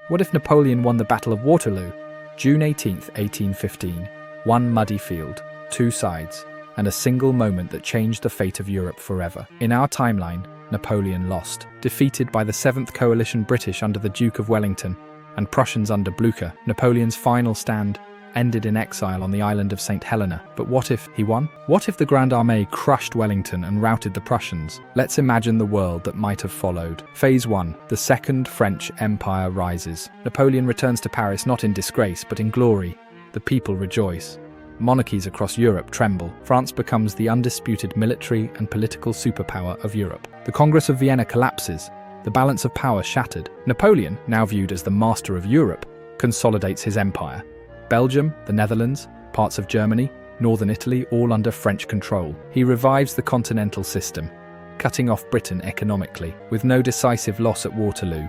What if Napoleon won the Battle of Waterloo, June 18, 1815? One muddy field, two sides, and a single moment that changed the fate of Europe forever. In our timeline, Napoleon lost, defeated by the 7th Coalition British under the Duke of Wellington and Prussians under Blucher. Napoleon's final stand ended in exile on the island of St. Helena. But what if he won? What if the Grand Armée crushed Wellington and routed the Prussians? Let's imagine the world that might have followed. Phase 1. The Second French Empire rises. Napoleon returns to Paris not in disgrace but in glory. The people rejoice. Monarchies across Europe tremble. France becomes the undisputed military and political superpower of Europe. The Congress of Vienna collapses, the balance of power shattered. Napoleon, now viewed as the master of Europe, consolidates his empire. Belgium, the Netherlands, parts of Germany, northern Italy, all under French control. He revives the continental system, cutting off Britain economically. With no decisive loss at Waterloo,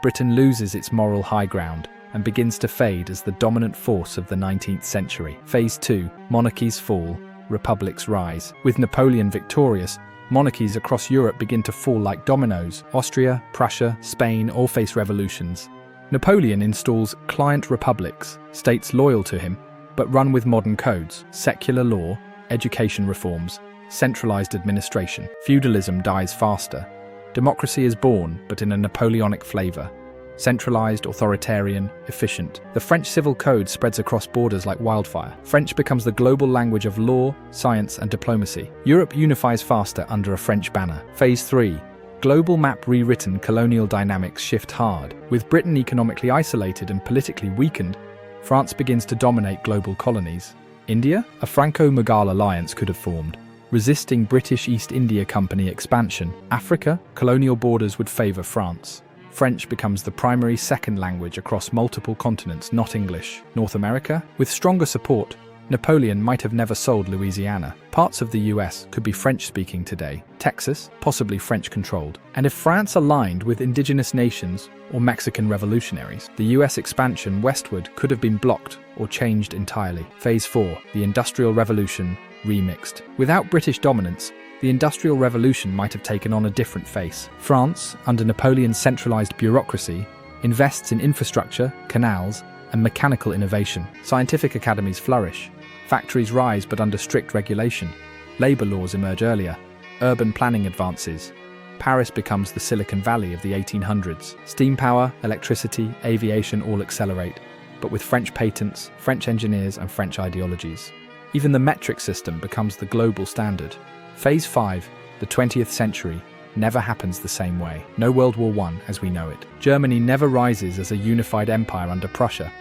Britain loses its moral high ground and begins to fade as the dominant force of the 19th century. Phase 2. Monarchies fall, republics rise. With Napoleon victorious, monarchies across Europe begin to fall like dominoes. Austria, Prussia, Spain all face revolutions. Napoleon installs client republics, states loyal to him, but run with modern codes, secular law, education reforms, centralized administration. Feudalism dies faster. Democracy is born, but in a Napoleonic flavor. Centralized, authoritarian, efficient. The French civil code spreads across borders like wildfire. French becomes the global language of law, science, and diplomacy. Europe unifies faster under a French banner. Phase 3. Global map rewritten, colonial dynamics shift hard. With Britain economically isolated and politically weakened, France begins to dominate global colonies. India? A Franco-Mughal alliance could have formed, resisting British East India Company expansion. Africa? Colonial borders would favor France. French becomes the primary second language across multiple continents, not English. North America? With stronger support, Napoleon might have never sold Louisiana. Parts of the US could be French-speaking today. Texas, possibly French-controlled. And if France aligned with indigenous nations or Mexican revolutionaries, the US expansion westward could have been blocked or changed entirely. Phase 4. The Industrial Revolution remixed. Without British dominance, the Industrial Revolution might have taken on a different face. France, under Napoleon's centralized bureaucracy, invests in infrastructure, canals, and mechanical innovation. Scientific academies flourish. Factories rise but under strict regulation. Labor laws emerge earlier. Urban planning advances. Paris becomes the Silicon Valley of the 1800s. Steam power, electricity, aviation all accelerate, but with French patents, French engineers, and French ideologies. Even the metric system becomes the global standard. Phase 5, the 20th century, never happens the same way. No World War I as we know it. Germany never rises as a unified empire under Prussia,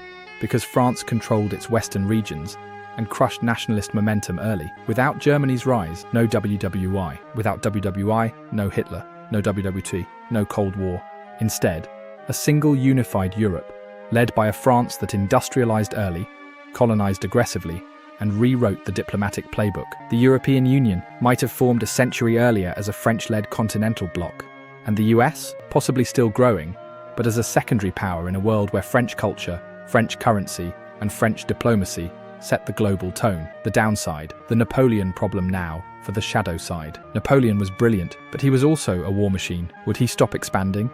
because France controlled its western regions and crushed nationalist momentum early. Without Germany's rise, no WWI. Without WWI, no Hitler, no WWT, no Cold War. Instead, a single unified Europe, led by a France that industrialized early, colonized aggressively, and rewrote the diplomatic playbook. The European Union might have formed a century earlier as a French-led continental bloc, and the US, possibly still growing, but as a secondary power in a world where French culture, French currency, and French diplomacy set the global tone. The downside, the Napoleon problem now, for the shadow side. Napoleon was brilliant, but he was also a war machine. Would he stop expanding?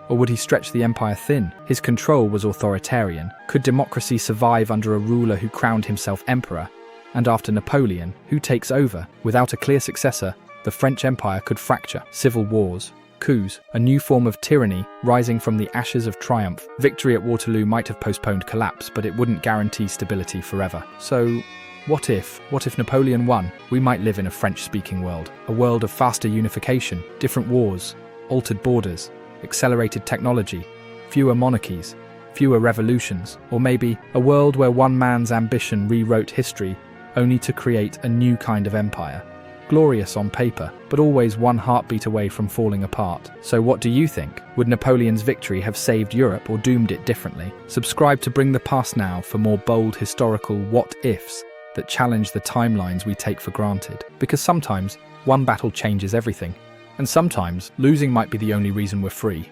Or would he stretch the empire thin? His control was authoritarian. Could democracy survive under a ruler who crowned himself emperor? And after Napoleon, who takes over? Without a clear successor, the French Empire could fracture. Civil wars, coups, a new form of tyranny rising from the ashes of triumph. Victory at Waterloo might have postponed collapse, but it wouldn't guarantee stability forever. So, what if Napoleon won? We might live in a French-speaking world. A world of faster unification, different wars, altered borders, accelerated technology, fewer monarchies, fewer revolutions, or maybe a world where one man's ambition rewrote history only to create a new kind of empire. Glorious on paper, but always one heartbeat away from falling apart. So what do you think? Would Napoleon's victory have saved Europe or doomed it differently? Subscribe to Bring the Past Now for more bold historical what-ifs that challenge the timelines we take for granted. Because sometimes one battle changes everything, and sometimes losing might be the only reason we're free.